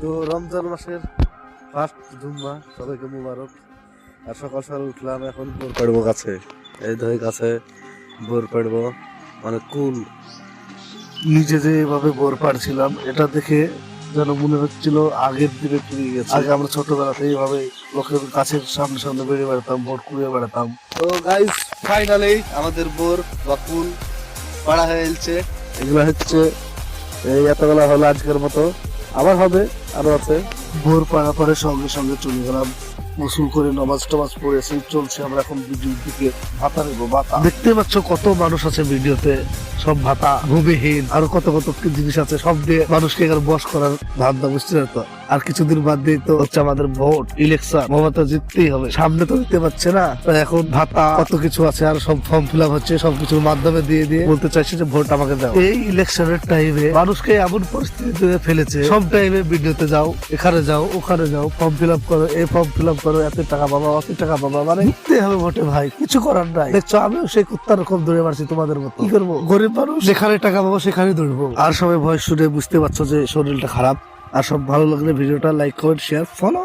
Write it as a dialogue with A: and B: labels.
A: তো রমজান মাসের ফার্স্ট জুম্মা, সবাইকে মুবারক। আর সকাল সকাল উঠলাম, এখন বোর পাড়বো গাছে, এই ধরে গাছে বোর পাড়বো, মানে কুল। নিজে যে এভাবে বোর পাড়ছিলাম এটা দেখে যেন মনে হচ্ছিল আগের দিনে ফিরে গেছে। আগে আমরা ছোটবেলাতে এইভাবে লোকের গাছের সামনে সামনে বেরিয়ে বেড়াতাম, বোর কুড়িয়ে বেড়াতাম। তো গাইস, ফাইনালি আমাদের বোর বা কুল পাড়া হয়ে গেছে। এগুলো হচ্ছে এই এতবেলা হলো আজকের মতো, আবার হবে, আরো আছে। ভোর পাড়া পরে সঙ্গে সঙ্গে চলে গেলাম, গোসল করে নামাজ টামাজ পড়েছি, চলছে আমরা এখন ভিডিওর দিকে। ভাতা নেবো, ভাতা দেখতে পাচ্ছ কত মানুষ আছে ভিডিওতে, সব ভাতা, ভূমিহীন, আরো কত কত কি জিনিস আছে, সব দিয়ে মানুষকে এখানে বস করার ধান্দা, বুঝতে পারতো। আর কিছুদিন বাদ দিয়ে তো হচ্ছে আমাদের ভোট, ইলেকশন, মমতা জিততেই হবে, সামনে তো দিতে পারছে না। তো এখন ভাতা কত কিছু আছে, আর সব ফর্ম ফিল আপ হচ্ছে, সবকিছুর মাধ্যমে দিয়ে দিয়ে বলতে চাইছে যে ভোট আমাকে দাও। এই ইলেকশনের টাইমে মানুষকে এমন পরিস্থিতিতে ফেলেছে, সব টাইমে ভিডিওতে যাও, এখানে যাও, ওখানে যাও, ফর্ম ফিল আপ করো, এই ফর্ম ফিল আপ করো, এত টাকা পাবা, অত টাকা পাবা, মানে দিতে হবে ভোটে ভাই, কিছু করার নাই। দেখছো, আমিও সেই কুত্তার রকম দৌড়ে মারছি তোমাদের মতো। কি করবো, গরিব মানুষ, যেখানে টাকা পাবো সেখানে দৌড়বো। আর সবাই ভয় শুনে বুঝতে পারছো যে শরীরটা খারাপ। আর সব ভালো লাগলে ভিডিওটা লাইক, কমেন্ট, শেয়ার, ফলো।